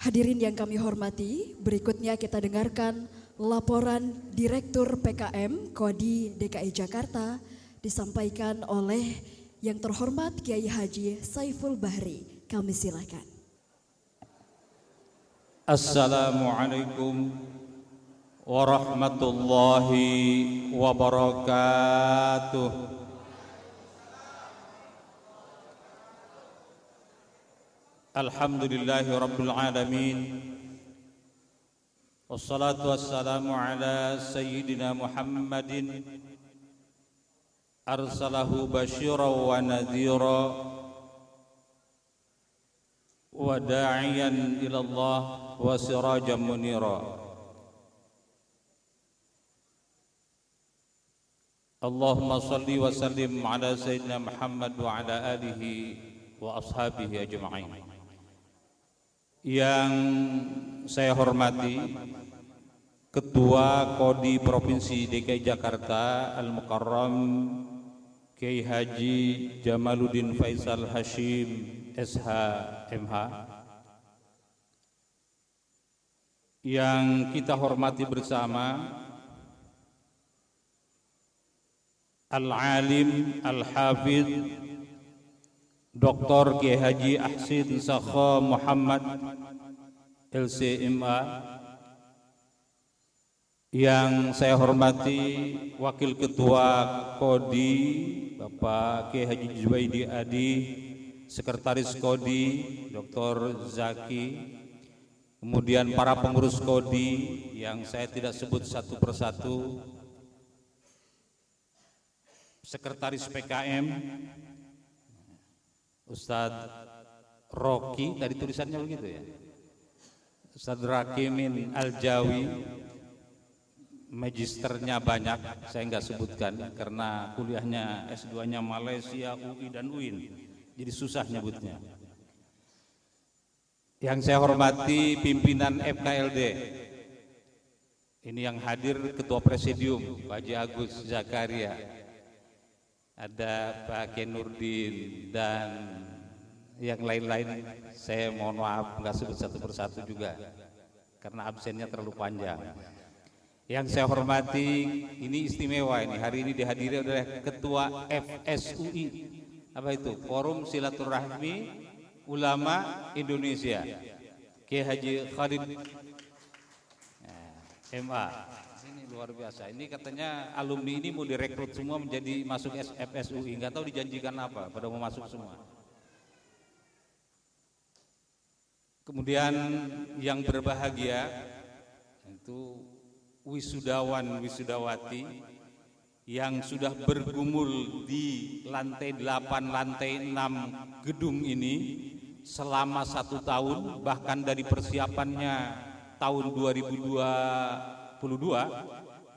Hadirin yang kami hormati, berikutnya kita dengarkan laporan Direktur PKM Kodi DKI Jakarta disampaikan oleh yang terhormat Kiai Haji Saiful Bahri. Kami silakan. Assalamualaikum warahmatullahi wabarakatuh. Alhamdulillahi rabbil alamin. Wassalatu wassalamu ala sayyidina Muhammadin arsalahu basyiran wa nadhira wa da'iyan ila Allah wa sirajan munira. Allahumma salli wa sallim ala sayyidina Muhammad wa ala alihi wa ashabihi ajma'in. Yang saya hormati Ketua Kodi Provinsi DKI Jakarta Al-Mukarram Kiai Haji Jamaluddin Faisal Hashim SH MH, yang kita hormati bersama Al-Alim Al-Hafidh Dr. Kiai Haji Ahsin Sakho Muhammad LCMA, yang saya hormati Wakil Ketua Kodi Bapak Kiai Haji Juwaidi Adi, Sekretaris Kodi Dr. Zaki, kemudian para pengurus Kodi yang saya tidak sebut satu persatu, Sekretaris PKM Ustadz Roki, tadi tulisannya begitu ya, Ustadz Rakimin Al-Jawi, magisternya banyak, saya nggak sebutkan karena kuliahnya S2-nya Malaysia, UI dan UIN, jadi susah nyebutnya. Yang saya hormati pimpinan FKLD, ini yang hadir Ketua Presidium Pak Haji Agus Zakaria, ada Pak Kenurdin dan yang lain-lain. Saya mohon maaf nggak sebut satu persatu juga karena absennya terlalu panjang. Yang saya hormati, ini istimewa ini, hari ini dihadiri oleh Ketua FSUI, apa itu? Forum Silaturahmi Ulama Indonesia, Kiai Haji Khalid MA. Luar biasa. Ini katanya alumni ini mau direkrut semua menjadi masuk FSUI. Nggak tahu dijanjikan apa, pada mau masuk semua. Kemudian yang berbahagia itu wisudawan wisudawati yang sudah bergumul di lantai 8, lantai 6 gedung ini selama 1 tahun, bahkan dari persiapannya tahun 2022,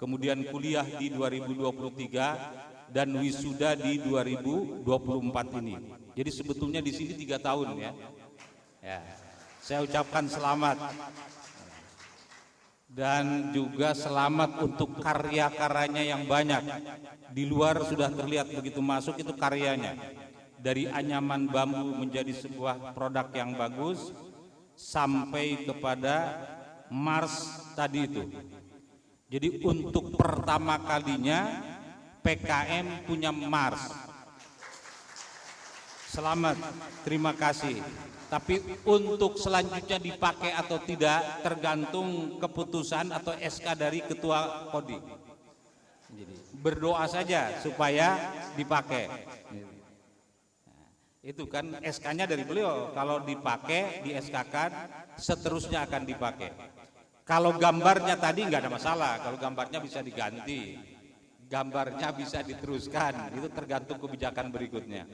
kemudian kuliah di 2023 dan wisuda di 2024 ini. Jadi sebetulnya di sini 3 tahun ya. Saya ucapkan selamat dan juga selamat untuk karya-karyanya yang banyak. Di luar sudah terlihat, begitu masuk itu karyanya. Dari anyaman bambu menjadi sebuah produk yang bagus sampai kepada Mars tadi itu. Jadi untuk pertama kalinya PKM punya Mars. Selamat, terima kasih. Tapi untuk selanjutnya dipakai atau tidak tergantung keputusan atau SK dari Ketua Kodi. Jadi berdoa saja supaya dipakai. Itu kan SK-nya dari beliau, kalau dipakai, di SK-kan, seterusnya akan dipakai. Kalau gambarnya tadi nggak ada masalah, kalau gambarnya bisa diganti, gambarnya bisa diteruskan, itu tergantung kebijakan berikutnya.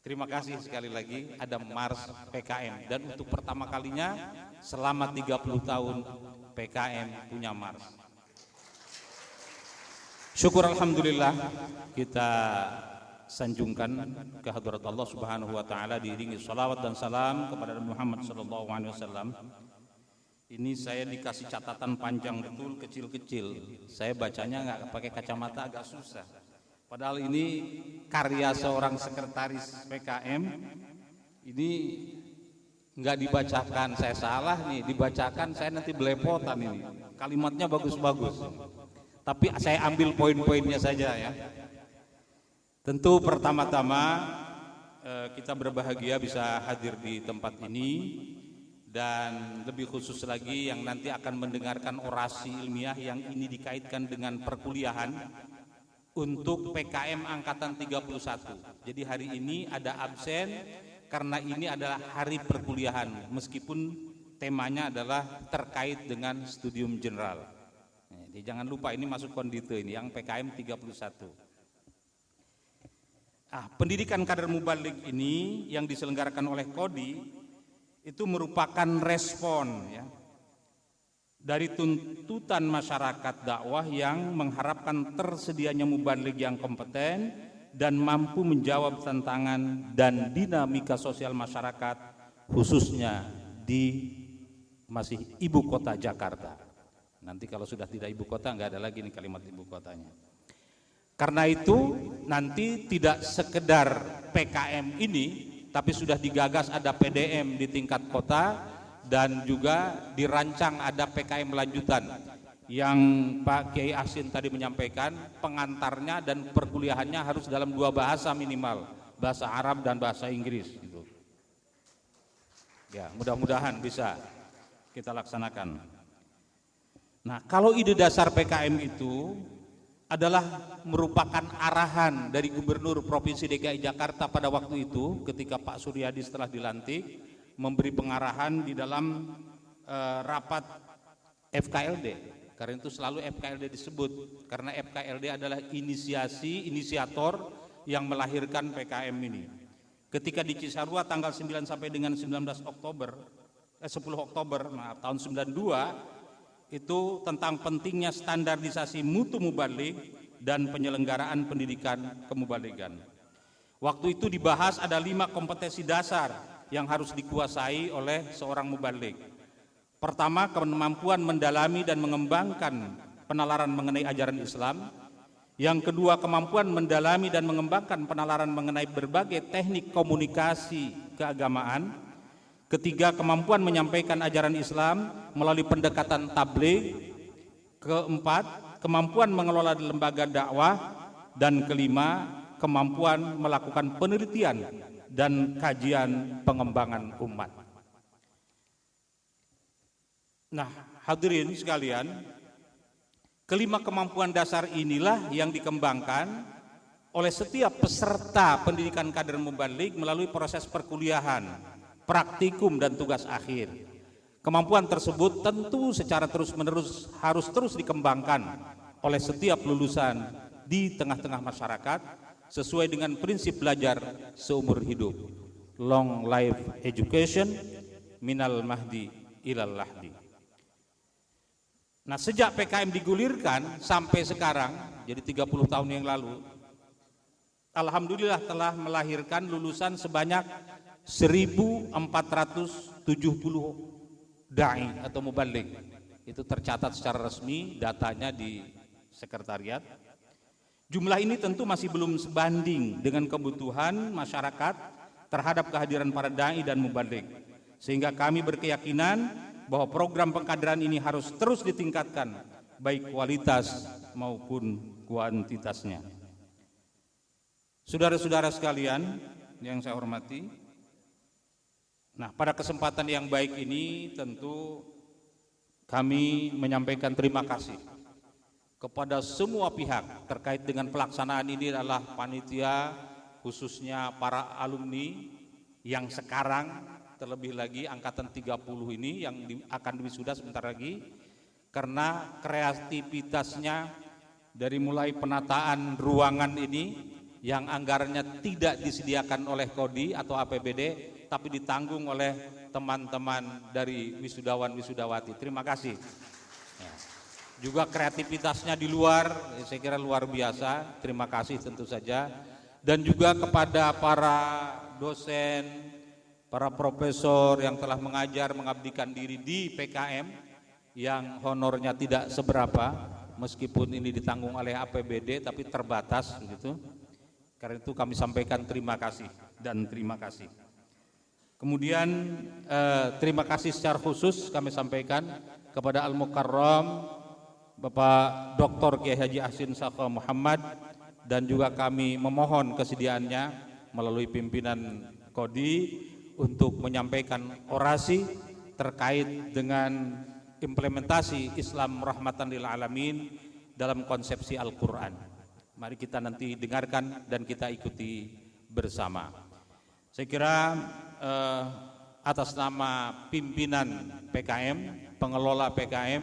Terima kasih sekali lagi ada Mars PKM, dan untuk pertama kalinya selama 30 tahun PKM punya Mars. Syukur alhamdulillah, kita sanjungkan ke hadirat Allah Subhanahu wa taala diiringi salawat dan salam kepada Nabi Muhammad sallallahu alaihi wasallam. Ini saya dikasih catatan panjang betul, kecil-kecil. Saya bacanya nggak pakai kacamata, agak susah. Padahal ini karya seorang sekretaris PKM. Ini nggak dibacakan, saya salah nih, dibacakan saya nanti belepotan ini. Kalimatnya bagus-bagus. Tapi saya ambil poin-poinnya saja ya. Tentu pertama-tama kita berbahagia bisa hadir di tempat ini, dan lebih khusus lagi yang nanti akan mendengarkan orasi ilmiah yang ini dikaitkan dengan perkuliahan untuk PKM Angkatan 31. Jadi hari ini ada absen karena ini adalah hari perkuliahan, meskipun temanya adalah terkait dengan studium general. Jadi jangan lupa ini masuk kondite ini yang PKM 31. Pendidikan kader mubalik ini yang diselenggarakan oleh Kodi itu merupakan respon ya dari tuntutan masyarakat dakwah yang mengharapkan tersedianya mubalik yang kompeten dan mampu menjawab tantangan dan dinamika sosial masyarakat, khususnya di masih ibu kota Jakarta. Nanti kalau sudah tidak ibu kota nggak ada lagi nih kalimat ibu kotanya. Karena itu nanti tidak sekedar PKM ini, tapi sudah digagas ada PDM di tingkat kota dan juga dirancang ada PKM lanjutan yang Pak Kiai Asin tadi menyampaikan, pengantarnya dan perkuliahannya harus dalam 2 bahasa minimal, bahasa Arab dan bahasa Inggris gitu. Ya, mudah-mudahan bisa kita laksanakan. Nah, kalau ide dasar PKM itu adalah merupakan arahan dari Gubernur Provinsi DKI Jakarta pada waktu itu ketika Pak Suryadi setelah dilantik memberi pengarahan di dalam rapat FKLD. Karena itu selalu FKLD disebut, karena FKLD adalah inisiator yang melahirkan PKM ini. Ketika di Cisarua tanggal 9 sampai dengan 10 Oktober tahun 92 itu tentang pentingnya standarisasi mutu mubalik dan penyelenggaraan pendidikan kemubaligan. Waktu itu dibahas ada 5 kompetensi dasar yang harus dikuasai oleh seorang mubalik. Pertama, kemampuan mendalami dan mengembangkan penalaran mengenai ajaran Islam. Yang kedua, kemampuan mendalami dan mengembangkan penalaran mengenai berbagai teknik komunikasi keagamaan. Ketiga, kemampuan menyampaikan ajaran Islam melalui pendekatan tabligh. Keempat, kemampuan mengelola lembaga dakwah. Dan kelima, kemampuan melakukan penelitian dan kajian pengembangan umat. Nah, hadirin sekalian, kelima kemampuan dasar inilah yang dikembangkan oleh setiap peserta pendidikan kader mubalik melalui proses perkuliahan, praktikum dan tugas akhir. Kemampuan tersebut tentu secara terus-menerus harus terus dikembangkan oleh setiap lulusan di tengah-tengah masyarakat sesuai dengan prinsip belajar seumur hidup. Long life education minal mahdi ilal lahdi. Nah, sejak PKM digulirkan sampai sekarang, jadi 30 tahun yang lalu, alhamdulillah telah melahirkan lulusan sebanyak 1.470 da'i atau mubalik. Itu tercatat secara resmi, datanya di sekretariat. Jumlah ini tentu masih belum sebanding dengan kebutuhan masyarakat terhadap kehadiran para da'i dan mubalik. Sehingga kami berkeyakinan bahwa program pengkaderan ini harus terus ditingkatkan, baik kualitas maupun kuantitasnya. Saudara-saudara sekalian yang saya hormati, nah pada kesempatan yang baik ini tentu kami menyampaikan terima kasih kepada semua pihak terkait dengan pelaksanaan ini adalah panitia, khususnya para alumni yang sekarang terlebih lagi angkatan 30 ini yang akan wisuda sebentar lagi, karena kreativitasnya dari mulai penataan ruangan ini yang anggarannya tidak disediakan oleh Kodi atau APBD tapi ditanggung oleh teman-teman dari wisudawan-wisudawati. Terima kasih. Juga kreativitasnya di luar, saya kira luar biasa. Terima kasih tentu saja. Dan juga kepada para dosen, para profesor yang telah mengajar mengabdikan diri di PKM yang honornya tidak seberapa, meskipun ini ditanggung oleh APBD tapi terbatas begitu. Karena itu kami sampaikan terima kasih dan terima kasih. Kemudian terima kasih secara khusus kami sampaikan kepada Al-Mukarram Bapak Dr. Kiai Haji Ahsin Sakho Muhammad, dan juga kami memohon kesediaannya melalui pimpinan Kodi untuk menyampaikan orasi terkait dengan implementasi Islam rahmatan lil alamin dalam konsepsi Al-Quran. Mari kita nanti dengarkan dan kita ikuti bersama. Saya kira atas nama pimpinan PKM, pengelola PKM,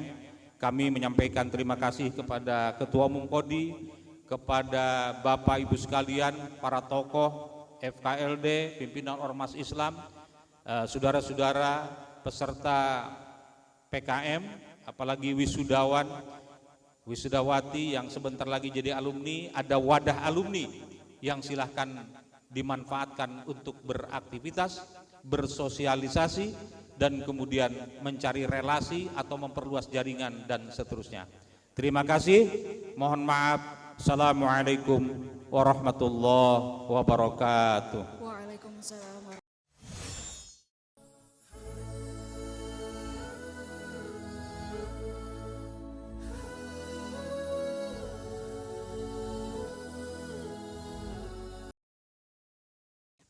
kami menyampaikan terima kasih kepada Ketua Umum Kodi, kepada Bapak Ibu sekalian, para tokoh FKLD, pimpinan Ormas Islam, saudara-saudara peserta PKM, apalagi wisudawan, wisudawati yang sebentar lagi jadi alumni. Ada wadah alumni yang silahkan dimanfaatkan untuk beraktivitas, bersosialisasi, dan kemudian mencari relasi atau memperluas jaringan dan seterusnya. Terima kasih, mohon maaf. Assalamualaikum warahmatullahi wabarakatuh. Waalaikumsalam.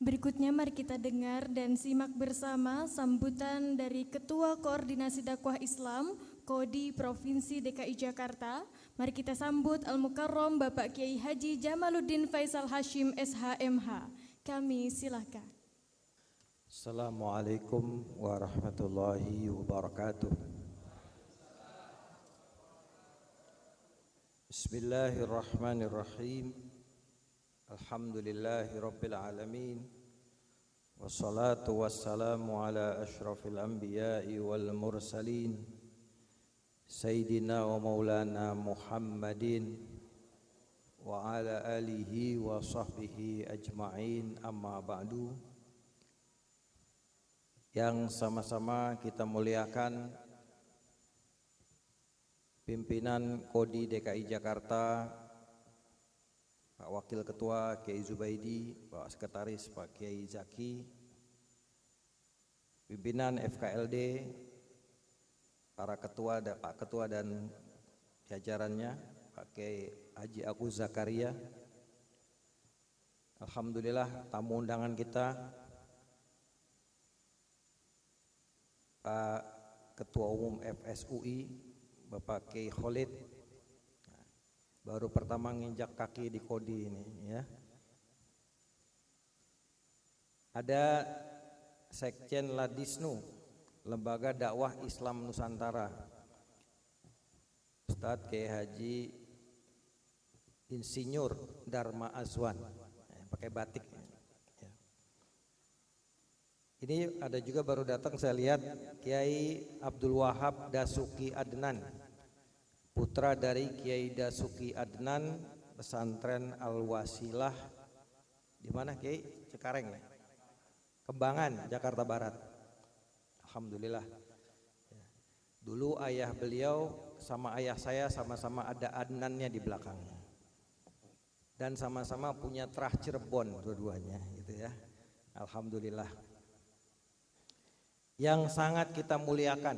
Berikutnya mari kita dengar dan simak bersama sambutan dari Ketua Koordinasi Dakwah Islam Kodi Provinsi DKI Jakarta. Mari kita sambut Al-Mukarram Bapak Kiai Haji Jamaluddin Faisal Hashim SHMH. Kami silakan. Assalamualaikum warahmatullahi wabarakatuh. Bismillahirrahmanirrahim. Alhamdulillahi rabbil alamin. Wassalatu wassalamu ala ashrafil anbiya'i wal mursalin, Sayyidina wa maulana Muhammadin wa ala alihi wa sahbihi ajma'in, amma ba'du. Yang sama-sama kita muliakan pimpinan Kodi DKI Jakarta, Pak Wakil Ketua Kiai Zubaidi, Pak Sekretaris Pak Kiai Zaki, pimpinan FKLD, para ketua, Pak Ketua dan jajarannya, Pak Kiai Haji Agus Zakaria. Alhamdulillah tamu undangan kita, Pak Ketua Umum FSUI, Bapak Kiai Khalid, baru pertama nginjak kaki di Kodi ini ya. Ada Sekjen Ladisnu, Lembaga Dakwah Islam Nusantara, Ustadz Kiai Haji Insinyur Dharma Azwan, pakai batik ya. Ini ada juga baru datang saya lihat Kiai Abdul Wahab Dasuki Adnan, putra dari Kiai Dasuki Adnan, pesantren Al-Wasilah di mana Kiai? Cekareng ya? Kembangan, Jakarta Barat. Alhamdulillah. Dulu ayah beliau sama ayah saya sama-sama ada Adnannya di belakangnya, dan sama-sama punya terah Cirebon dua-duanya gitu ya. Alhamdulillah. Yang sangat kita muliakan,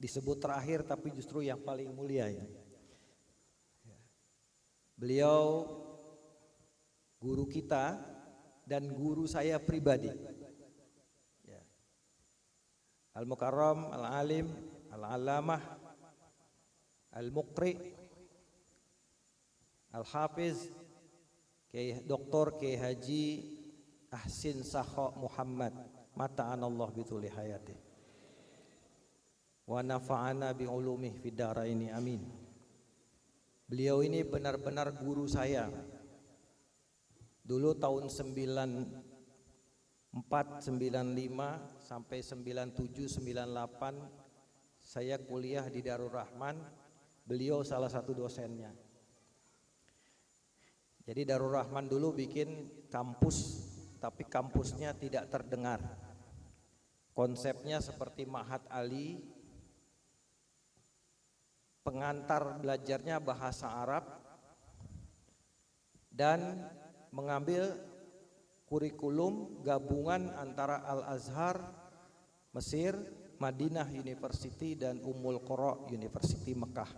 disebut terakhir tapi justru yang paling mulia ya. Beliau guru kita dan guru saya pribadi ya. Al-Mukarram, Al-Alim, Al-Alamah, Al-Muqri, Al-Hafiz Kiai Dr. Kiai Haji Ahsin Sakho Muhammad, mata'anallah bituli hayati wa nafa'ana bi ulumih fid dharaini amin. Beliau ini benar-benar guru saya. Dulu tahun 94, 95 sampai 97, 98 saya kuliah di Darul Rahman. Beliau salah satu dosennya. Jadi Darul Rahman dulu bikin kampus, tapi kampusnya tidak terdengar. Konsepnya seperti Ma'had Ali, pengantar belajarnya bahasa Arab dan mengambil kurikulum gabungan antara Al-Azhar Mesir, Madinah University dan Ummul Qura University Mekah.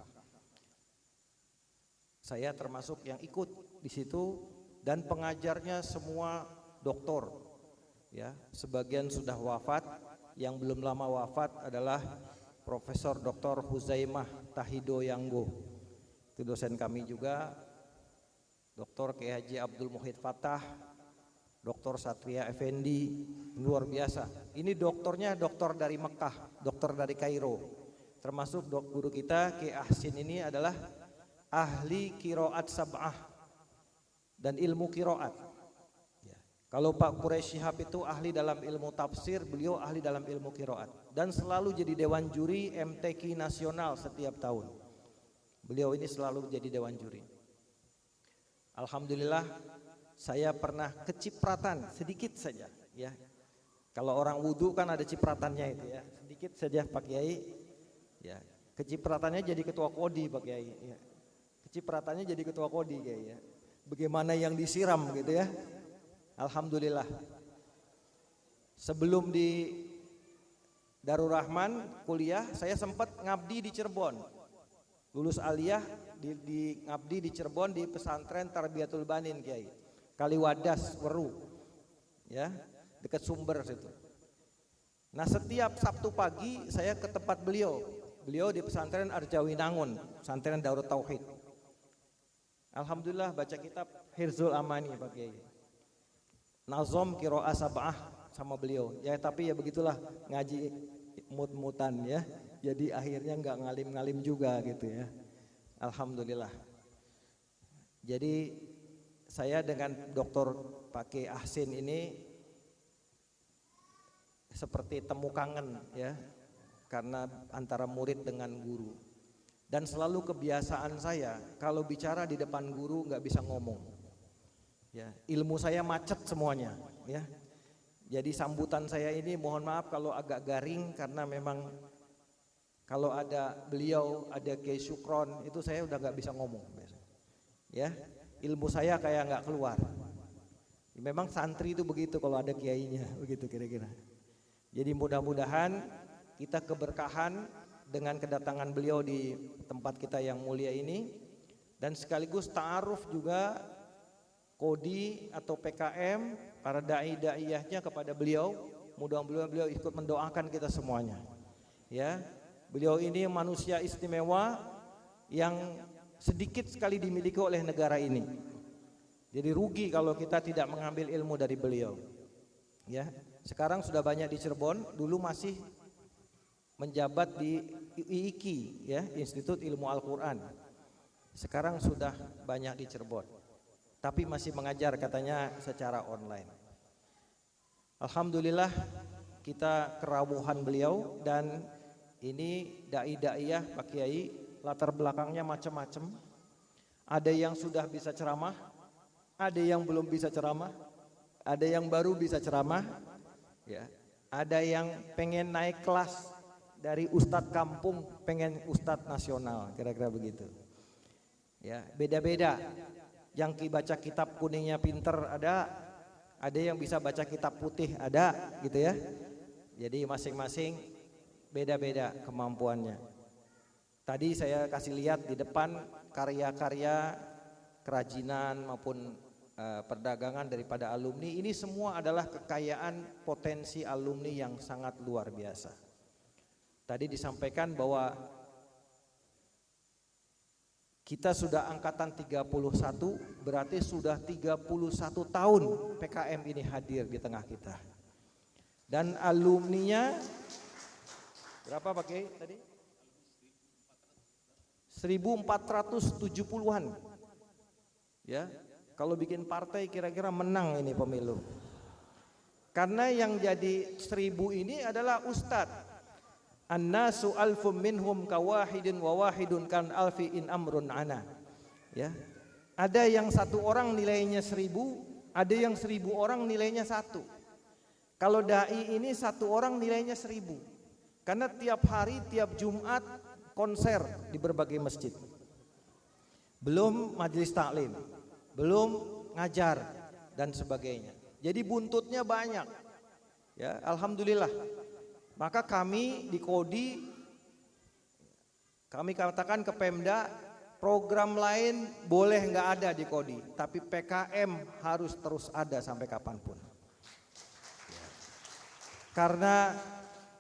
Saya termasuk yang ikut di situ dan pengajarnya semua doktor. Ya, sebagian sudah wafat, yang belum lama wafat adalah Profesor Dr. Huzaimah Tahido Yanggo. Itu dosen kami juga. Dr. Kiai Haji Abdul Muhid Fatah, Dr. Satria Effendi, luar biasa. Ini doktornya doktor dari Mekah, doktor dari Kairo. Termasuk guru kita Kiai Ahsin ini adalah ahli qiraat sab'ah dan ilmu qiraat. Ya. Kalau Pak Quraisy Shihab itu ahli dalam ilmu tafsir, beliau ahli dalam ilmu qiraat dan selalu jadi dewan juri MTQ nasional setiap tahun. Beliau ini selalu jadi dewan juri. Alhamdulillah saya pernah kecipratan sedikit saja, ya. Kalau orang wudu kan ada cipratannya itu, ya. Sedikit saja Pak Kiai. Ya, kecipratannya jadi ketua kodi Pak Kiai, ya. Kecipratannya jadi ketua kodi Kiai, ya. Bagaimana yang disiram gitu, ya. Alhamdulillah. Sebelum di Darul Rahman kuliah, saya sempat ngabdi di Cirebon. Lulus aliyah di ngabdi di Cirebon di pesantren Tarbiyatul Banin Kiai. Kaliwadas Weru, ya, dekat Sumber situ. Nah, setiap Sabtu pagi saya ke tempat beliau. Beliau di pesantren Arjawinangun, pesantren Darut Tauhid. Alhamdulillah baca kitab Hirzul Amani Pak Kiai. Nazom Qiraah Sab'ah sama beliau. Ya tapi ya begitulah ngaji mut-mutan, ya. Jadi akhirnya nggak ngalim-ngalim juga gitu, ya. Alhamdulillah. Jadi saya dengan Dr. Pak Kiai Ahsin ini seperti temu kangen, ya, karena antara murid dengan guru. Dan selalu kebiasaan saya kalau bicara di depan guru nggak bisa ngomong, ya, ilmu saya macet semuanya, ya. Jadi sambutan saya ini mohon maaf kalau agak garing karena memang kalau ada beliau, ada Kiai Syukron itu saya udah nggak bisa ngomong, ya. Ilmu saya kayak nggak keluar. Memang santri itu begitu kalau ada kiainya, begitu kira-kira. Jadi mudah-mudahan kita keberkahan dengan kedatangan beliau di tempat kita yang mulia ini, dan sekaligus ta'aruf juga Kodi atau PKM, para dai-daiyahnya kepada beliau. Mudah-mudahan beliau ikut mendoakan kita semuanya, ya. Beliau ini manusia istimewa yang sedikit sekali dimiliki oleh negara ini. Jadi rugi kalau kita tidak mengambil ilmu dari beliau, ya. Sekarang sudah banyak di Cirebon, dulu masih menjabat di IIKI, ya, Institut Ilmu Al-Quran. Sekarang sudah banyak di Cirebon, tapi masih mengajar katanya secara online. Alhamdulillah kita kerawuhan beliau, dan ini dai-daiyah Pak Kiai latar belakangnya macam-macam. Ada yang sudah bisa ceramah, ada yang belum bisa ceramah, ada yang baru bisa ceramah, ya. Ada yang pengen naik kelas dari ustadz kampung pengen ustadz nasional, kira-kira begitu, ya. Beda-beda. Yang baca kitab kuningnya pinter ada yang bisa baca kitab putih ada, gitu, ya. Jadi masing-masing beda-beda kemampuannya. Tadi saya kasih lihat di depan karya-karya kerajinan maupun perdagangan daripada alumni. Ini semua adalah kekayaan potensi alumni yang sangat luar biasa. Tadi disampaikan bahwa kita sudah angkatan 31, berarti sudah 31 tahun PKM ini hadir di tengah kita. Dan alumninya berapa Pak Kiai tadi? 1470-an. Ya, kalau bikin partai kira-kira menang ini pemilu. Karena yang jadi 1000 ini adalah ustadz. An-nasu alfum minhum kawahidin wa wahidun kan alfi in amrun ana. Ya. Ada yang 1 orang nilainya 1000, ada yang 1000 orang nilainya 1. Kalau dai ini 1 orang nilainya 1000. Karena tiap hari, tiap Jumat konser di berbagai masjid. Belum majelis taklim, belum ngajar dan sebagainya. Jadi buntutnya banyak. Ya, alhamdulillah. Maka kami di Kodi, kami katakan ke Pemda, program lain boleh nggak ada di Kodi, tapi PKM harus terus ada sampai kapanpun. Karena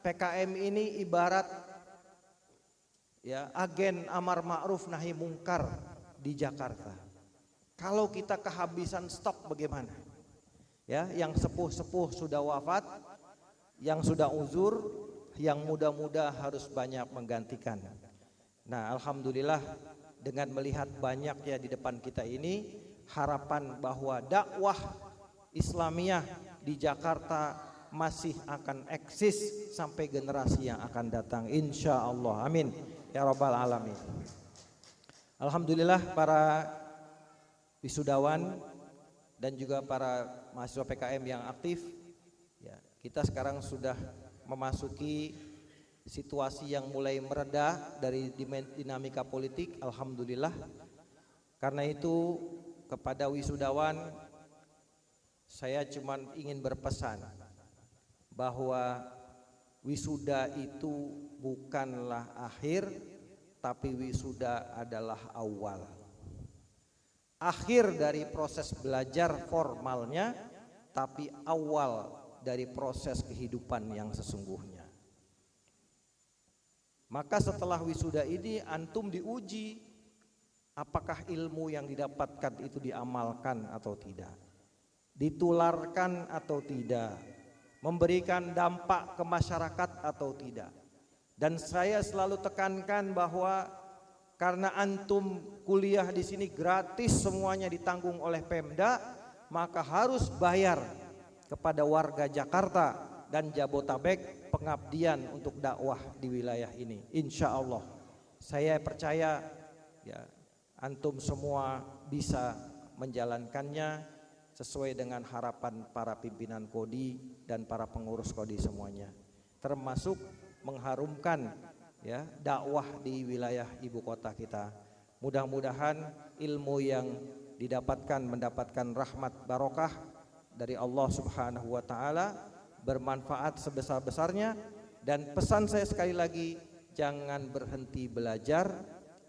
PKM ini ibarat ya agen amar ma'ruf nahi mungkar di Jakarta. Kalau kita kehabisan stok bagaimana? Ya, yang sepuh-sepuh sudah wafat, yang sudah uzur, yang muda-muda harus banyak menggantikan. Nah, alhamdulillah dengan melihat banyaknya di depan kita ini, harapan bahwa dakwah Islamiyah di Jakarta masih akan eksis sampai generasi yang akan datang, insya Allah, amin ya rabbal alamin. Alhamdulillah para wisudawan dan juga para mahasiswa PKM yang aktif, ya, kita sekarang sudah memasuki situasi yang mulai mereda dari dinamika politik, alhamdulillah. Karena itu kepada wisudawan saya cuma ingin berpesan bahwa wisuda itu bukanlah akhir, tapi wisuda adalah awal. Akhir dari proses belajar formalnya, tapi awal dari proses kehidupan yang sesungguhnya. Maka setelah wisuda ini antum diuji apakah ilmu yang didapatkan itu diamalkan atau tidak, ditularkan atau tidak, memberikan dampak ke masyarakat atau tidak. Dan saya selalu tekankan bahwa karena antum kuliah di sini gratis, semuanya ditanggung oleh Pemda, maka harus bayar kepada warga Jakarta dan Jabotabek pengabdian untuk dakwah di wilayah ini. Insya Allah saya percaya ya antum semua bisa menjalankannya sesuai dengan harapan para pimpinan Kodi dan para pengurus Kodi semuanya, termasuk mengharumkan ya dakwah di wilayah ibu kota kita. Mudah-mudahan ilmu yang mendapatkan rahmat barokah dari Allah Subhanahu wa taala, bermanfaat sebesar-besarnya. Dan pesan saya sekali lagi, jangan berhenti belajar,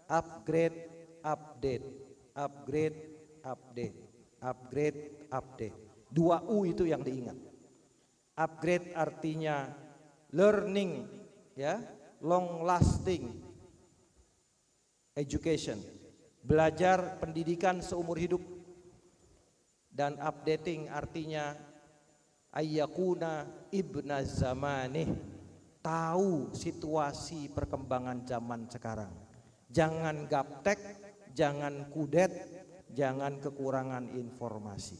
upgrade, update, upgrade, update, upgrade, update. 2 U itu yang diingat. Upgrade artinya learning, ya, long lasting education, belajar pendidikan seumur hidup. Dan updating artinya ayyakuna ibna zamanih, tahu situasi perkembangan zaman sekarang. Jangan gaptek, jangan kudet, jangan kekurangan informasi.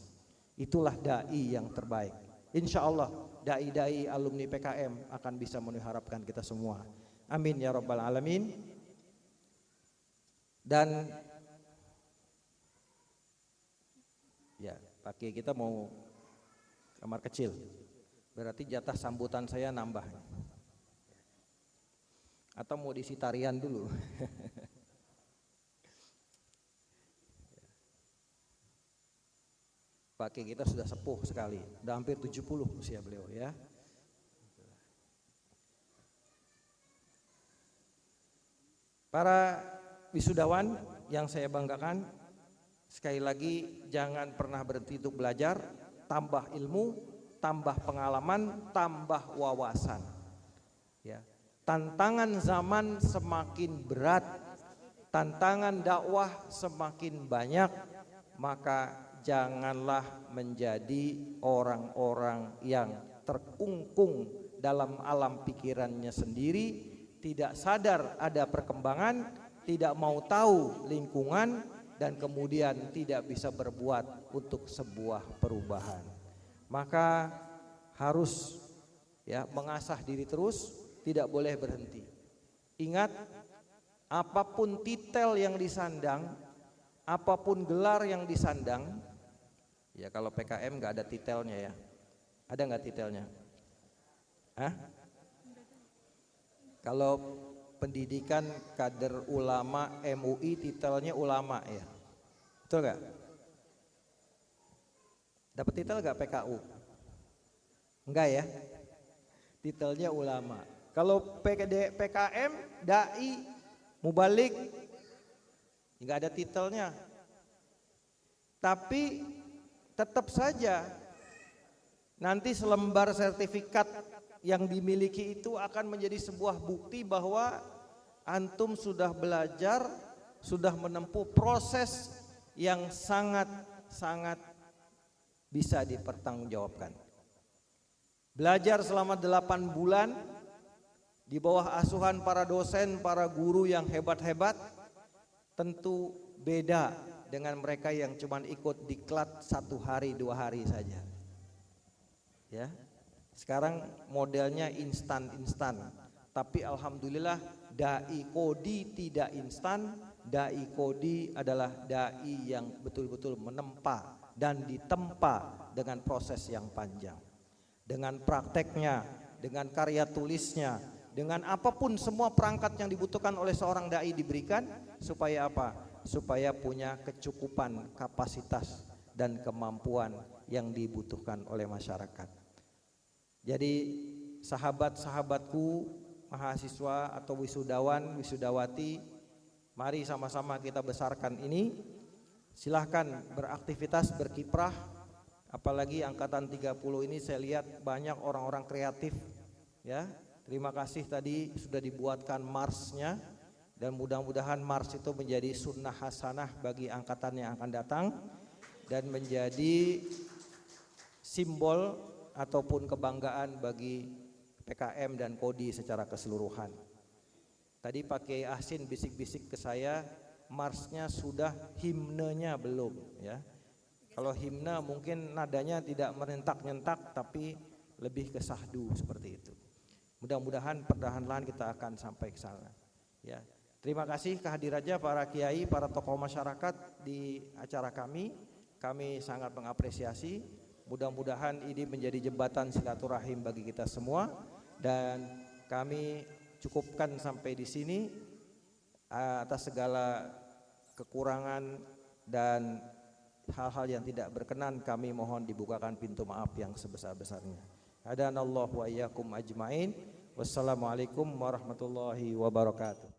Itulah dai yang terbaik. Insya Allah dai-dai alumni PKM akan bisa mengharapkan kita semua. Amin ya rabbal alamin. Dan ya, pakai kita mau kamar kecil, berarti jatah sambutan saya nambah. Atau mau diisi tarian dulu? Pakai kita sudah sepuh sekali, udah hampir 70 usia beliau ya. Para wisudawan yang saya banggakan, sekali lagi jangan pernah berhenti untuk belajar, tambah ilmu, tambah pengalaman, tambah wawasan. Ya. Tantangan zaman semakin berat, tantangan dakwah semakin banyak, maka janganlah menjadi orang-orang yang terkungkung dalam alam pikirannya sendiri, tidak sadar ada perkembangan, tidak mau tahu lingkungan, dan kemudian tidak bisa berbuat untuk sebuah perubahan. Maka harus ya mengasah diri terus, tidak boleh berhenti. Ingat, apapun titel yang disandang, apapun gelar yang disandang, ya kalau PKM nggak ada titelnya ya, ada nggak titelnya? Hah? Kalau pendidikan kader ulama MUI titelnya ulama ya, betul nggak? Dapat titel gak PKU? Enggak ya? Titelnya ulama. Kalau PKM, dai, mubalik, enggak ada titelnya. Tapi tetap saja nanti selembar sertifikat yang dimiliki itu akan menjadi sebuah bukti bahwa antum sudah belajar, sudah menempuh proses yang sangat bisa dipertanggungjawabkan. Belajar selama 8 bulan di bawah asuhan para dosen, para guru yang hebat-hebat, tentu beda dengan mereka yang cuma ikut diklat 1 hari 2 hari saja. Ya, sekarang modelnya instan, tapi alhamdulillah dai kodi tidak instan. Dai kodi adalah dai yang betul-betul menempa dan ditempa dengan proses yang panjang, dengan prakteknya, dengan karya tulisnya, dengan apapun semua perangkat yang dibutuhkan oleh seorang dai diberikan. Supaya apa? Supaya punya kecukupan kapasitas dan kemampuan yang dibutuhkan oleh masyarakat. Jadi sahabat-sahabatku mahasiswa atau wisudawan, wisudawati, mari sama-sama kita besarkan ini. Silahkan beraktivitas, berkiprah. Apalagi angkatan 30 ini saya lihat banyak orang-orang kreatif, ya. Terima kasih tadi sudah dibuatkan marsnya, dan mudah-mudahan mars itu menjadi sunnah hasanah bagi angkatan yang akan datang dan menjadi simbol ataupun kebanggaan bagi PKM dan Kodi secara keseluruhan. Tadi Pak Kiai Ahsin bisik-bisik ke saya, marsnya sudah, himnenya belum, ya. Kalau himne mungkin nadanya tidak merentak-nyentak tapi lebih ke sahdu seperti itu. Mudah-mudahan perlahan-lahan kita akan sampai ke sana. Ya. Terima kasih kehadirannya para kiai, para tokoh masyarakat di acara kami. Kami sangat mengapresiasi. Mudah-mudahan ini menjadi jembatan silaturahim bagi kita semua, dan kami cukupkan sampai di sini. Atas segala kekurangan dan hal-hal yang tidak berkenan, kami mohon dibukakan pintu maaf yang sebesar-besarnya. Hadanallahu wa iyyakum ajmain. Wassalamualaikum warahmatullahi wabarakatuh.